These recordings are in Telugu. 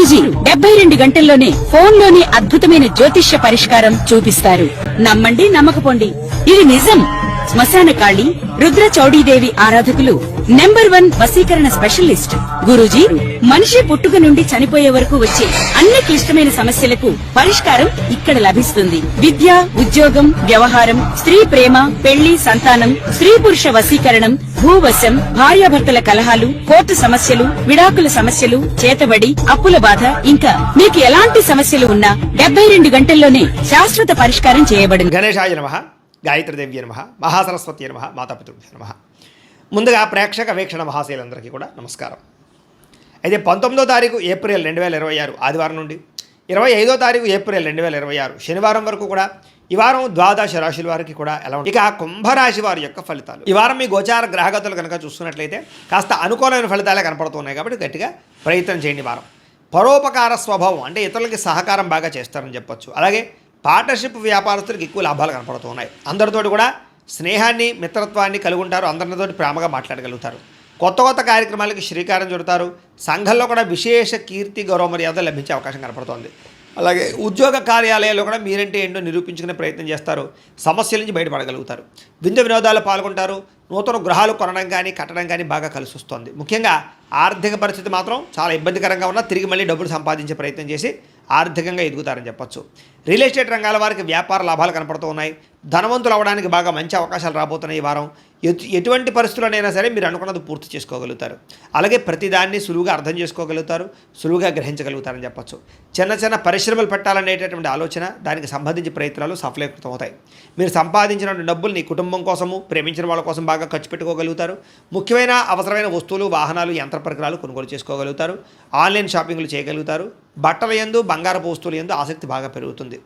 గురూజీ 72 గంటల్లోనే ఫోన్లోని అద్భుతమైన జ్యోతిష్య పరిష్కారం చూపిస్తారు. నమ్మండి, నమ్మకపోండి, ఇది నిజం. శ్మశాన కాళి రుద్ర చౌడీదేవి ఆరాధకులు నంబర్ 1 వశీకరణ స్పెషలిస్ట్. గురూజీ మనిషి పుట్టుక నుండి చనిపోయే వరకు వచ్చే అన్ని క్లిష్టమైన సమస్యలకు పరిష్కారం ఇక్కడ లభిస్తుంది. విద్య, ఉద్యోగం, వ్యవహారం, స్త్రీ ప్రేమ, పెళ్లి, సంతానం, స్త్రీ పురుష వశీకరణం, భూవశం, భార్యాభర్తల కలహాలు, కోర్టు సమస్యలు, విడాకుల సమస్యలు, చేతబడి, అప్పుల బాధ, ఇంకా మీకు ఎలాంటి సమస్యలు ఉన్నా 72 గంటల్లోనే శాశ్వత పరిష్కారం చేయబడింది. గణేశాయ నమః, గాయత్రీదేవి నమః, మహాసరస్వతి నమః, మాతాపితృభ్యో నమః. ముందుగా ప్రేక్షక వీక్షణ మహాశయులందరికీ కూడా నమస్కారం. అయితే 19వ తారీఖు ఏప్రిల్ 2026 ఆదివారం నుండి 25వ తారీఖు ఏప్రిల్ 2026 శనివారం వరకు కూడా ఈ వారం ద్వాదశ రాశుల వారికి కూడా ఎలా ఉంటుంది. ఇక కుంభరాశి వారి యొక్క ఫలితాలు. ఈ వారం మీ గోచార గ్రహగతులు కనుక చూసుకున్నట్లయితే కాస్త అనుకూలమైన ఫలితాలే కనపడుతున్నాయి కాబట్టి గట్టిగా ప్రయత్నం చేయండి. వారం పరోపకార స్వభావం, అంటే ఇతరులకి సహకారం బాగా చేస్తారని చెప్పొచ్చు. అలాగే పార్ట్నర్షిప్ వ్యాపారస్తులకు ఎక్కువ లాభాలు కనపడుతున్నాయి. అందరితోటి కూడా స్నేహాన్ని, మిత్రత్వాన్ని కలిగి ఉంటారు. అందరితోటి ప్రేమగా మాట్లాడగలుగుతారు. కొత్త కొత్త కార్యక్రమాలకి శ్రీకారం చుడతారు. సంఘంలో కూడా విశేష కీర్తి, గౌరవ మర్యాదలు లభించే అవకాశం కనపడుతోంది. అలాగే ఉద్యోగ కార్యాలయాల్లో కూడా మీరంటే ఏంటో నిరూపించుకునే ప్రయత్నం చేస్తారు. సమస్యల నుంచి బయటపడగలుగుతారు. విందు వినోదాలు పాల్గొంటారు. నూతన గృహాలు కొనడం కానీ కట్టడం కానీ బాగా కలిసి వస్తుంది. ముఖ్యంగా ఆర్థిక పరిస్థితి మాత్రం చాలా ఇబ్బందికరంగా ఉన్నా తిరిగి మళ్ళీ డబ్బులు సంపాదించే ప్రయత్నం చేసి ఆర్థికంగా ఎదుగుతారని చెప్పొచ్చు. రియల్ ఎస్టేట్ రంగాల వారికి వ్యాపార లాభాలు కనపడుతూ ఉన్నాయి. ధనవంతులు అవ్వడానికి బాగా మంచి అవకాశాలు రాబోతున్నాయి. ఈ వారం ఎటువంటి పరిస్థితుల్లోనైనా సరే మీరు అనుకున్నది పూర్తి చేసుకోగలుగుతారు. అలాగే ప్రతిదాన్ని సులువుగా అర్థం చేసుకోగలుగుతారు, సులువుగా గ్రహించగలుగుతారని చెప్పచ్చు. చిన్న చిన్న పరిశ్రమలు పెట్టాలనేటటువంటి ఆలోచన, దానికి సంబంధించి ప్రయత్నాలు సఫలీకృతం అవుతాయి. మీరు సంపాదించిన డబ్బుల్ని కుటుంబం కోసము, ప్రేమించిన వాళ్ళ కోసం బాగా ఖర్చు పెట్టుకోగలుగుతారు. ముఖ్యమైన అవసరమైన వస్తువులు, వాహనాలు, యంత్ర పరికరాలు కొనుగోలు చేసుకోగలుగుతారు. ఆన్లైన్ షాపింగ్లు చేయగలుగుతారు. బట్టల యందు, బంగారపు వస్తువుల యందు ఆసక్తి బాగా పెరుగుతుంది.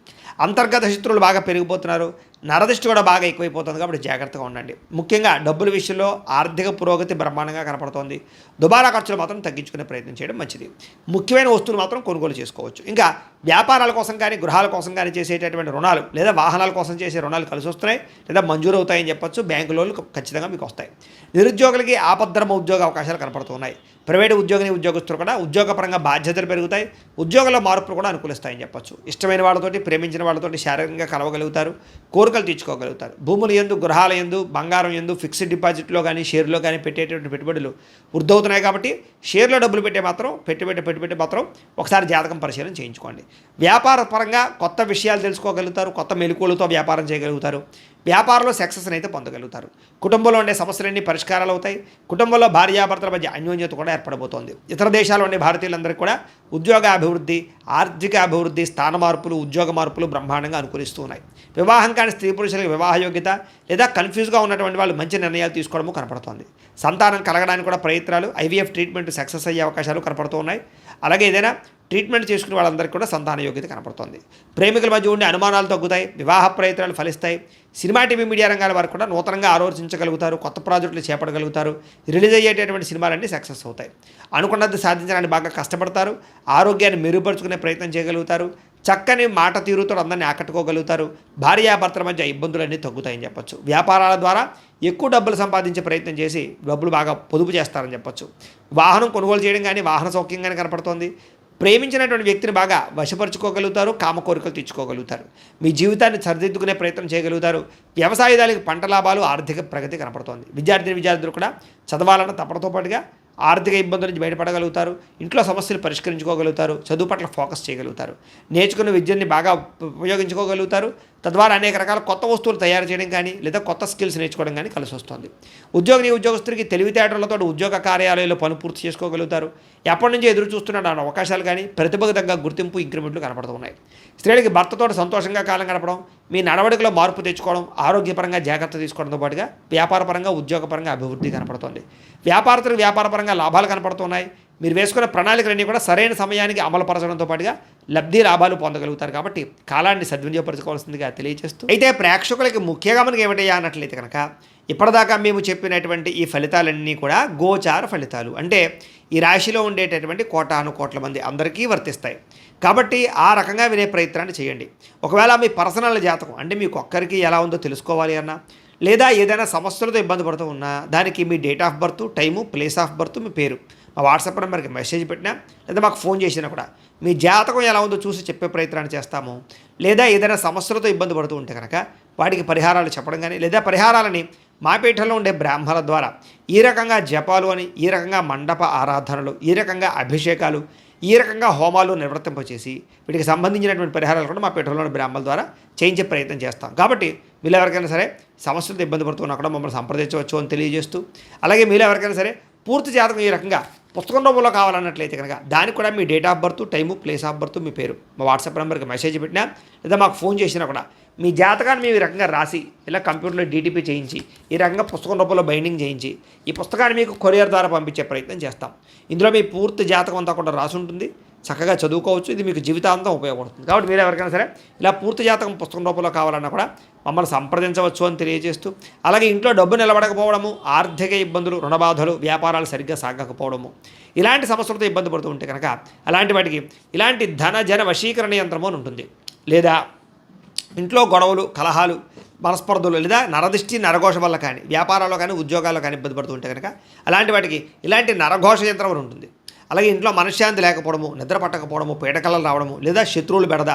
అంతర్గత శత్రువులు బాగా పెరిగిపోతున్నారు. నరదృష్టి కూడా బాగా ఎక్కువైపోతుంది కాబట్టి జాగ్రత్తగా ఉండండి. ముఖ్యంగా డబ్బుల విషయంలో ఆర్థిక పురోగతి బ్రహ్మాండంగా కనపడుతోంది. దుబారా ఖర్చులు మాత్రం తగ్గించుకునే ప్రయత్నం చేయడం మంచిది. ముఖ్యమైన వస్తువులు మాత్రం కొనుగోలు చేసుకోవచ్చు. ఇంకా వ్యాపారాల కోసం కానీ, గృహాల కోసం కానీ చేసేటటువంటి రుణాలు లేదా వాహనాల కోసం చేసే రుణాలు కలిసి వస్తున్నాయి లేదా మంజూరు అవుతాయని చెప్పొచ్చు. బ్యాంకు లోన్లు ఖచ్చితంగా మీకు వస్తాయి. నిరుద్యోగులకి ఆపద్ధర్మ ఉద్యోగ అవకాశాలు కనపడుతున్నాయి. ప్రైవేటు ఉద్యోగస్తులు కూడా ఉద్యోగపరంగా బాధ్యతలు పెరుగుతాయి. ఉద్యోగంలో మార్పులు కూడా అనుకూలిస్తాయని చెప్పొచ్చు. ఇష్టమైన వాళ్ళతోటి, ప్రేమించిన వాళ్ళతోటి శారీరకంగా కలవగలుగుతారు. కోరికలు తీర్చుకోగలుగుతారు. భూముల యందు, గృహాల యందు, బంగారం యందు, ఫిక్స్డ్ డిపాజిట్లో కానీ, షేర్లో కానీ పెట్టేటటువంటి పెట్టుబడులు వృద్ధవుతున్నాయి కాబట్టి షేర్లో డబ్బులు పెట్టి మాత్రం ఒకసారి జాతకం పరిశీలన చేయించుకోండి. వ్యాపార పరంగా కొత్త విషయాలు తెలుసుకోగలుగుతారు. కొత్త మెలకువలతో వ్యాపారం చేయగలుగుతారు. వ్యాపారంలో సక్సెస్ని అయితే పొందగలుగుతారు. కుటుంబంలో ఉండే సమస్యలన్నీ పరిష్కారాలు అవుతాయి. కుటుంబంలో భార్యాభర్తల మధ్య అన్యోన్యత కూడా ఏర్పడబోతోంది. ఇతర దేశాల్లో ఉండే భారతీయులందరికీ కూడా ఉద్యోగ అభివృద్ధి, ఆర్థిక అభివృద్ధి, స్థాన మార్పులు, ఉద్యోగ మార్పులు బ్రహ్మాండంగా అనుకూలిస్తూ ఉన్నాయి. వివాహం కాని స్త్రీ పురుషులకు వివాహ యోగ్యత లేదా కన్ఫ్యూజ్గా ఉన్నటువంటి వాళ్ళు మంచి నిర్ణయాలు తీసుకోవడము కనపడుతోంది. సంతానం కలగడానికి కూడా ప్రయత్నాలు, ఐవీఎఫ్ ట్రీట్మెంట్ సక్సెస్ అయ్యే అవకాశాలు కనపడుతూ ఉన్నాయి. అలాగే ఏదైనా ట్రీట్మెంట్ చేసుకునే వాళ్ళందరికీ కూడా సంతాన యోగ్యత కనపడుతుంది. ప్రేమికుల మధ్య ఉండే అనుమానాలు తగ్గుతాయి. వివాహ ప్రయత్నాలు ఫలిస్తాయి. సినిమా, టీవీ, మీడియా రంగాల వారు కూడా నూతనంగా ఆలోచించగలుగుతారు. కొత్త ప్రాజెక్టులు చేపట్టగలుగుతారు. రిలీజ్ అయ్యేటటువంటి సినిమాలన్నీ సక్సెస్ అవుతాయి. అనుకున్నది సాధించడానికి బాగా కష్టపడతారు. ఆరోగ్యాన్ని మెరుగుపరుచుకునే ప్రయత్నం చేయగలుగుతారు. చక్కని మాట తీరుతో అందరినీ ఆకట్టుకోగలుగుతారు. భార్యాభర్తల మధ్య ఇబ్బందులన్నీ తగ్గుతాయని చెప్పొచ్చు. వ్యాపారాల ద్వారా ఎక్కువ డబ్బులు సంపాదించే ప్రయత్నం చేసి డబ్బులు బాగా పొదుపు చేస్తారని చెప్పొచ్చు. వాహనం కొనుగోలు చేయడం కానీ, వాహన సౌఖ్యం కానీ కనపడుతోంది. ప్రేమించినటువంటి వ్యక్తిని బాగా వశపరుచుకోగలుగుతారు. కామ కోరికలు తీర్చుకోగలుగుతారు. మీ జీవితాన్ని సరిదిద్దుకునే ప్రయత్నం చేయగలుగుతారు. వ్యవసాయదారులకు పంట లాభాలు, ఆర్థిక ప్రగతి కనపడుతోంది. విద్యార్థులు కూడా చదవాలన్న తపనతో పాటుగా ఆర్థిక ఇబ్బందుల నుంచి బయటపడగలుగుతారు. ఇంట్లో సమస్యలు పరిష్కరించుకోగలుగుతారు. చదువు పట్ల ఫోకస్ చేయగలుగుతారు. నేర్చుకున్న విద్యని బాగా ఉపయోగించుకోగలుగుతారు. తద్వారా అనేక రకాల కొత్త వస్తువులు తయారు చేయడం కానీ లేదా కొత్త స్కిల్స్ నేర్చుకోవడం కానీ కలిసి వస్తుంది. ఉద్యోగస్తులకి తెలివితేటలతో ఉద్యోగ కార్యాలయాల్లో పని పూర్తి చేసుకోగలుగుతారు. ఎప్పటి నుంచి ఎదురు చూస్తున్న అవకాశాలు కానీ, ప్రతిభకు తగ్గ గుర్తింపు, ఇంక్రిమెంట్లు కనపడుతున్నాయి. స్త్రీలకి భర్తతో సంతోషంగా కాలం గడపడం, మీ నడవడికలో మార్పు తెచ్చుకోవడం, ఆరోగ్యపరంగా జాగ్రత్త తీసుకోవడంతో పాటుగా వ్యాపారపరంగా, ఉద్యోగపరంగా అభివృద్ధి కనపడుతుంది. వ్యాపారస్తులకు వ్యాపారపరంగా లాభాలు కనపడుతున్నాయి. మీరు వేసుకున్న ప్రణాళికలన్నీ కూడా సరైన సమయానికి అమలుపరచడంతో పాటుగా లబ్ధి లాభాలు పొందగలుగుతారు. కాబట్టి కాలాన్ని సద్వినియోగపరచుకోవాల్సిందిగా తెలియజేస్తూ, అయితే ప్రేక్షకులకి ముఖ్యంగా మనకి ఏమిటయ్యా అన్నట్లయితే కనుక ఇప్పటిదాకా మేము చెప్పినటువంటి ఈ ఫలితాలన్నీ కూడా గోచార ఫలితాలు. అంటే ఈ రాశిలో ఉండేటటువంటి కోటాను మంది అందరికీ వర్తిస్తాయి. కాబట్టి ఆ రకంగా వినే ప్రయత్నాన్ని చేయండి. ఒకవేళ మీ పర్సనల్ జాతకం అంటే మీకు ఒక్కరికి ఎలా ఉందో తెలుసుకోవాలి అన్నా, లేదా ఏదైనా సమస్యలతో ఇబ్బంది పడుతూ ఉన్నా దానికి మీ date of birth, time, place of birth, మీ పేరు మా వాట్సాప్ నెంబర్కి మెసేజ్ పెట్టినా లేదా మాకు ఫోన్ చేసినా కూడా మీ జాతకం ఎలా ఉందో చూసి చెప్పే ప్రయత్నాన్ని చేస్తాము. లేదా ఏదైనా సమస్యలతో ఇబ్బంది పడుతూ ఉంటే కనుక వాటికి పరిహారాలు చెప్పడం కానీ లేదా పరిహారాలని మా పీఠంలో ఉండే బ్రాహ్మణుల ద్వారా ఈ రకంగా జపాలు అని, ఈ రకంగా మండప ఆరాధనలు, ఈ రకంగా అభిషేకాలు, ఈ రకంగా హోమాలు నిర్వర్తింపచేసి వీటికి సంబంధించినటువంటి పరిహారాలు కూడా మా పీఠంలోని బ్రాహ్మణుల ద్వారా చేయించే ప్రయత్నం చేస్తాం. కాబట్టి మీరు ఎవరికైనా సరే సమస్యలతో ఇబ్బంది పడుతున్నా కూడా మమ్మల్ని సంప్రదించవచ్చు అని తెలియజేస్తూ, అలాగే మీరు ఎవరికైనా సరే పూర్తి జాతకం ఈ రకంగా పుస్తకం రూపంలో కావాలన్నట్లయితే కనుక దానికి కూడా మీ date of birth, time, place of birth, మీ పేరు మా వాట్సాప్ నెంబర్కి మెసేజ్ పెట్టినా లేదా మాకు ఫోన్ చేసినా కూడా మీ జాతకాన్ని మేము ఈ రకంగా రాసి ఇలా కంప్యూటర్లో డీటీపీ చేయించి ఈ రకంగా పుస్తకం రూపంలో బైండింగ్ చేయించి ఈ పుస్తకాన్ని మీకు కొరియర్ ద్వారా పంపించే ప్రయత్నం చేస్తాం. ఇందులో మీ పూర్తి జాతకం అంతా కూడా రాసి ఉంటుంది, చక్కగా చదువుకోవచ్చు. ఇది మీకు జీవితాంతం ఉపయోగపడుతుంది. కాబట్టి మీరు ఎవరికైనా సరే ఇలా పూర్తి జాతకం పుస్తకం రూపంలో కావాలన్నా కూడా మమ్మల్ని సంప్రదించవచ్చు అని తెలియజేస్తూ, అలాగే ఇంట్లో డబ్బు నిలబడకపోవడము, ఆర్థిక ఇబ్బందులు, రుణబాధలు, వ్యాపారాలు సరిగ్గా సాగకపోవడము, ఇలాంటి సమస్యలతో ఇబ్బంది పడుతూ ఉంటే కనుక అలాంటి వాటికి ఇలాంటి ధన జన వశీకరణ యంత్రము అని ఉంటుంది. లేదా ఇంట్లో గొడవలు, కలహాలు, మనస్పర్ధలు లేదా నరదిష్టి, నరఘోష వల్ల కానీ వ్యాపారాల్లో కానీ ఉద్యోగాల్లో కానీ ఇబ్బంది పడుతూ ఉంటే కనుక అలాంటి వాటికి ఇలాంటి నరఘోష యంత్రం అని ఉంటుంది. అలాగే ఇంట్లో మనశ్శాంతి లేకపోవడము, నిద్ర పట్టకపోవడము, పీడకలలు రావడము, లేదా శత్రువులు బెడద,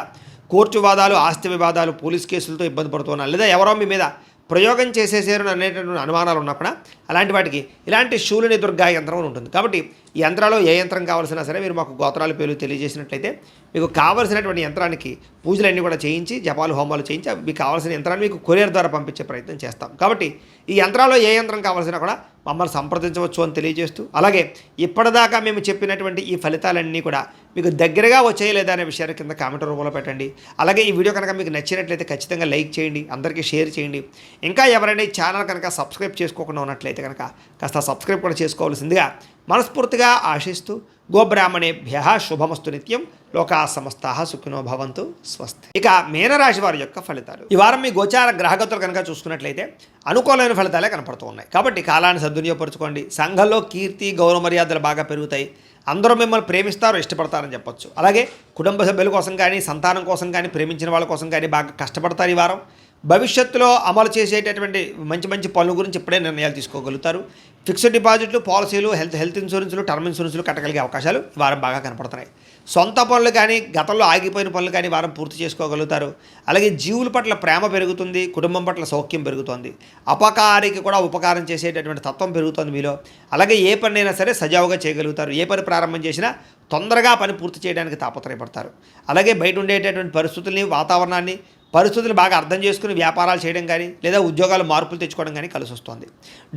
కోర్టు వివాదాలు, ఆస్తి వివాదాలు, పోలీస్ కేసులతో ఇబ్బంది పడుతున్నారు, లేదా ఎవరో మీ మీద ప్రయోగం చేసేసారు అనేటువంటి అనుమానాలు ఉన్నప్పుడు అలాంటి వాటికి ఇలాంటి శూలిని దుర్గా యంత్రం అని ఉంటుంది. కాబట్టి ఈ యంత్రాల్లో ఏ యంత్రం కావాల్సినా సరే మీరు మాకు గోత్రాల పేర్లు తెలియజేసినట్లయితే మీకు కావాల్సినటువంటి యంత్రానికి పూజలన్నీ కూడా చేయించి, జపాలు, హోమాలు చేయించి మీకు కావాల్సిన యంత్రాన్ని మీకు కొరియర్ ద్వారా పంపించే ప్రయత్నం చేస్తాం. కాబట్టి ఈ యంత్రాల్లో ఏ యంత్రం కావాల్సినా కూడా మమ్మల్ని సంప్రదించవచ్చు అని తెలియజేస్తూ, అలాగే ఇప్పటిదాకా మేము చెప్పినటువంటి ఈ ఫలితాలన్నీ కూడా మీకు దగ్గరగా వచ్చాయి లేదా అనే విషయాన్ని కింద కామెంట్ రూపంలో పెట్టండి. అలాగే ఈ వీడియో కనుక మీకు నచ్చినట్లయితే ఖచ్చితంగా లైక్ చేయండి, అందరికీ షేర్ చేయండి. ఇంకా ఎవరైనా ఈ ఛానల్ కనుక సబ్స్క్రైబ్ చేసుకోకుండా ఉన్నట్లయితే కనుక కాస్త సబ్స్క్రైబ్ కూడా చేసుకోవాల్సిందిగా మనస్ఫూర్తిగా ఆశిస్తూ, గోబ్రాహ్మణేభ్య శుభమస్తు నిత్యం, లోకా సమస్తాః సుఖినో భవంతు, స్వస్తి. ఇక మీనరాశి వారి యొక్క ఫలితాలు. ఈ వారం మీ గోచార గ్రహగతులు కనుక చూసుకున్నట్లయితే అనుకూలమైన ఫలితాలే కనపడుతూ ఉన్నాయి. కాబట్టి కాలాన్ని సద్వినియోగపరచుకోండి. సంఘంలో కీర్తి, గౌరవ మర్యాదలు బాగా పెరుగుతాయి. అందరూ మిమ్మల్ని ప్రేమిస్తారు, ఇష్టపడతారని చెప్పొచ్చు. అలాగే కుటుంబ సభ్యుల కోసం కానీ, సంతానం కోసం కానీ, ప్రేమించిన వాళ్ళ కోసం కానీ బాగా కష్టపడతారు ఈ వారం. భవిష్యత్తులో అమలు చేసేటటువంటి మంచి మంచి పనుల గురించి ఇప్పుడే నిర్ణయాలు తీసుకోగలుగుతారు. ఫిక్స్డ్ డిపాజిట్లు, పాలసీలు, హెల్త్ ఇన్సూరెన్సులు, టర్మ్ ఇన్సూరెన్సులు కట్టగలిగే అవకాశాలు ఈ వారం బాగా కనపడుతున్నాయి. సొంత పనులు కానీ, గతంలో ఆగిపోయిన పనులు కానీ వారం పూర్తి చేసుకోగలుగుతారు. అలాగే జీవుల పట్ల ప్రేమ పెరుగుతుంది, కుటుంబం పట్ల సౌఖ్యం పెరుగుతుంది. అపకారికి కూడా ఉపకారం చేసేటటువంటి తత్వం పెరుగుతుంది మీలో. అలాగే ఏ పనైనా సరే సజావుగా చేయగలుగుతారు. ఏ పని ప్రారంభం చేసినా తొందరగా పని పూర్తి చేయడానికి తాపత్రయపడతారు. అలాగే బయట ఉండేటటువంటి పరిస్థితుల్ని, వాతావరణాన్ని, పరిస్థితులు బాగా అర్థం చేసుకుని వ్యాపారాలు చేయడం కానీ లేదా ఉద్యోగాలు మార్పులు తెచ్చుకోవడం కానీ కలిసి వస్తుంది.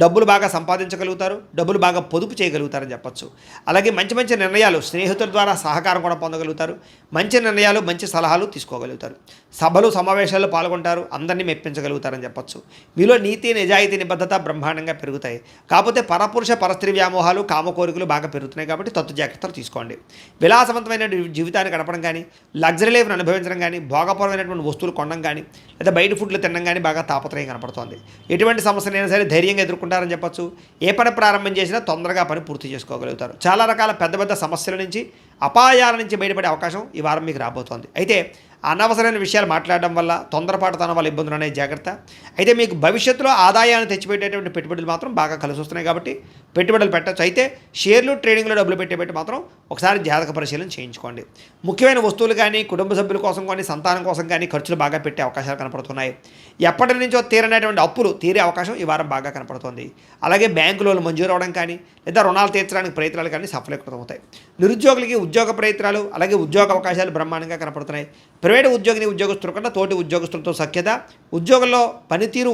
డబ్బులు బాగా సంపాదించగలుగుతారు, డబ్బులు బాగా పొదుపు చేయగలుగుతారని చెప్పచ్చు. అలాగే మంచి మంచి నిర్ణయాలు, స్నేహితుల ద్వారా సహకారం కూడా పొందగలుగుతారు. మంచి నిర్ణయాలు, మంచి సలహాలు తీసుకోగలుగుతారు. సభలు, సమావేశాల్లో పాల్గొంటారు, అందరినీ మెప్పించగలుగుతారని చెప్పచ్చు. మీలో నీతి, నిజాయితీ, నిబద్ధత బ్రహ్మాండంగా పెరుగుతాయి. కాకపోతే పరపురుష, పరస్త్రీ వ్యామోహాలు, కామ కోరికలు బాగా పెరుగుతున్నాయి. కాబట్టి తత్తు జాగ్రత్తలు తీసుకోండి. విలాసవంతమైన జీవితాన్ని గడపడం కానీ, లగ్జరీ లైఫ్ను అనుభవించడం కానీ, భోగపరమైనటువంటి వస్తువులు కొనడం కానీ లేదా బయట ఫుడ్లు తినడం కానీ బాగా తాపత్రయం కనపడుతోంది. ఎటువంటి సమస్యలైనా సరే ధైర్యంగా ఎదుర్కొంటారని చెప్పచ్చు. ఏ పని ప్రారంభం చేసినా తొందరగా పని పూర్తి చేసుకోగలుగుతారు. చాలా రకాల పెద్ద పెద్ద సమస్యల నుంచి, అపాయాల నుంచి బయటపడే అవకాశం ఈ వారం మీకు రాబోతోంది. అయితే అనవసరమైన విషయాలు మాట్లాడడం వల్ల, తొందరపాటుతనం వల్ల ఇబ్బందులు అనే జాగ్రత్త. అయితే మీకు భవిష్యత్తులో ఆదాయాన్ని తెచ్చిపెట్టేటువంటి పెట్టుబడులు మాత్రం బాగా కలిసి వస్తున్నాయి. కాబట్టి పెట్టుబడులు పెట్టచ్చు. అయితే షేర్లు, ట్రేడింగ్లో డబ్బులు పెట్టేబెట్టి మాత్రం ఒకసారి జాతక పరిశీలన చేయించుకోండి. ముఖ్యమైన వస్తువులు కానీ, కుటుంబ సభ్యుల కోసం కానీ, సంతానం కోసం కానీ ఖర్చులు బాగా పెట్టే అవకాశాలు కనపడుతున్నాయి. ఎప్పటి నుంచో తీరనేటువంటి అప్పులు తీరే అవకాశం ఈ వారం బాగా కనపడుతుంది. అలాగే బ్యాంకు లోన్లు మంజూరు అవడం కానీ లేదా రుణాలు తీర్చడానికి ప్రయత్నాలు కానీ సఫలీకృతమవుతాయి. నిరుద్యోగులకి ఉద్యోగ ప్రయత్నాలు, అలాగే ఉద్యోగ అవకాశాలు బ్రహ్మాండంగా కనపడుతున్నాయి. ప్రైవేటు ఉద్యోగిని, ఉద్యోగస్తుల కన్నా తోటి ఉద్యోగస్తులతో సఖ్యత, ఉద్యోగంలో పనితీరు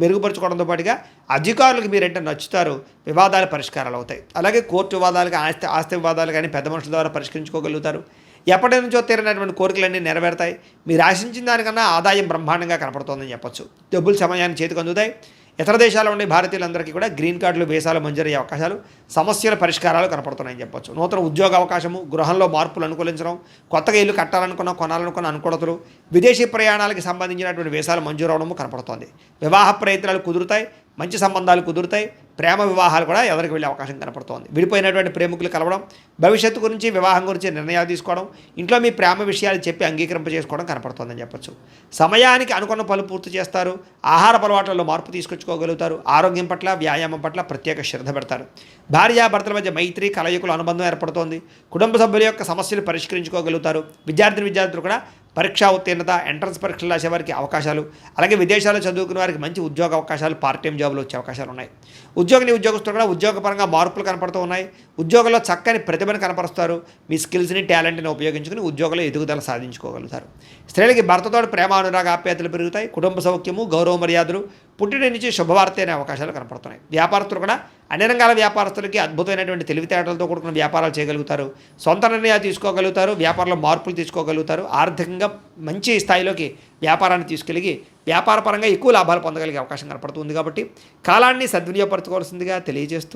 మెరుగుపరుచుకోవడంతో పాటుగా అధికారులకు మీరంటే నచ్చుతారు, వివాదాలు పరిష్కారాలు అవుతాయి. అలాగే కోర్టు వివాదాలు, ఆస్తి వివాదాలు కానీ పెద్ద మనుషుల ద్వారా పరిష్కరించుకోగలుగుతారు. ఎప్పటి నుంచో తీరినటువంటి కోరికలన్నీ నెరవేరుతాయి. మీరు ఆశించిన దానికన్నా ఆదాయం బ్రహ్మాండంగా కనపడుతోందని చెప్పొచ్చు. డబ్బులు సమయాన్ని చేతికి అందుతాయి. ఇతర దేశాల్లో ఉండే భారతీయులందరికీ కూడా గ్రీన్ కార్డులు, వీసాలు మంజూరయ్యే అవకాశాలు, సమస్యల పరిష్కారాలు కనపడుతున్నాయని చెప్పొచ్చు. నూతన ఉద్యోగ అవకాశము, గృహంలో మార్పులు అనుకూలించడం, కొత్తగా ఇల్లు కట్టాలనుకున్న, కొనాలనుకున్న అనుకూలతలు, విదేశీ ప్రయాణాలకు సంబంధించినటువంటి వీసాలు మంజూరు అవడము కనపడుతోంది. వివాహ ప్రయత్నాలు కుదురుతాయి. మంచి సంబంధాలు కుదురుతాయి. ప్రేమ వివాహాలు కూడా ఎవరికి వెళ్ళే అవకాశం కనపడుతోంది. విడిపోయినటువంటి ప్రేమికులు కలవడం, భవిష్యత్తు గురించి వివాహం గురించి నిర్ణయాలు తీసుకోవడం, ఇంట్లో మీ ప్రేమ విషయాలు చెప్పి అంగీకరింప చేసుకోవడం కనపడుతోందని చెప్పొచ్చు. సమయానికి అనుకున్న పనులు పూర్తి చేస్తారు. ఆహార అలవాట్లలో మార్పు తీసుకొచ్చుకోగలుగుతారు. ఆరోగ్యం పట్ల, వ్యాయామం పట్ల ప్రత్యేక శ్రద్ధ పెడతారు. భార్యాభర్తల మధ్య మైత్రి, కలయికలు అనుబంధం ఏర్పడుతోంది. కుటుంబ సభ్యుల యొక్క సమస్యలు పరిష్కరించుకోగలుగుతారు. విద్యార్థులు కూడా పరీక్షా ఉత్తీర్ణత, ఎంట్రన్స్ పరీక్షలు రాసే వారికి అవకాశాలు, అలాగే విదేశాల్లో చదువుకునే వారికి మంచి ఉద్యోగ అవకాశాలు, పార్ట్ టైం జాబులు వచ్చే అవకాశాలు ఉన్నాయి. ఉద్యోగస్తులు కూడా ఉద్యోగపరంగా మార్పులు కనపడుతూ ఉన్నాయి. ఉద్యోగంలో చక్కని ప్రతిభను కనపరుస్తారు. మీ స్కిల్స్ని, టాలెంట్ని ఉపయోగించుకుని ఉద్యోగంలో ఎదుగుదల సాధించుకోగలుగుతారు. స్త్రీలకి భర్తతో ప్రేమ, అనురాగ, ఆప్యాయతలు పెరుగుతాయి. కుటుంబ సౌఖ్యము, గౌరవ మర్యాదలు, పుట్టిన నుంచి శుభవార్త అనే అవకాశాలు కనపడుతున్నాయి. వ్యాపారస్తులు కూడా అన్ని రంగాల వ్యాపారస్తులకి అద్భుతమైనటువంటి తెలివితేటలతో కూడుకున్న వ్యాపారాలు చేయగలుగుతారు. సొంత నిర్ణయాలు తీసుకోగలుగుతారు. వ్యాపారంలో మార్పులు తీసుకోగలుగుతారు. ఆర్థికంగా మంచి స్థాయిలోకి వ్యాపారాన్ని తీసుకెళ్ళి వ్యాపారపరంగా ఎక్కువ లాభాలు పొందగలిగే అవకాశం కనపడుతుంది. కాబట్టి కాలాన్ని సద్వినియోగపరచుకోవాల్సిందిగా తెలియజేస్తూ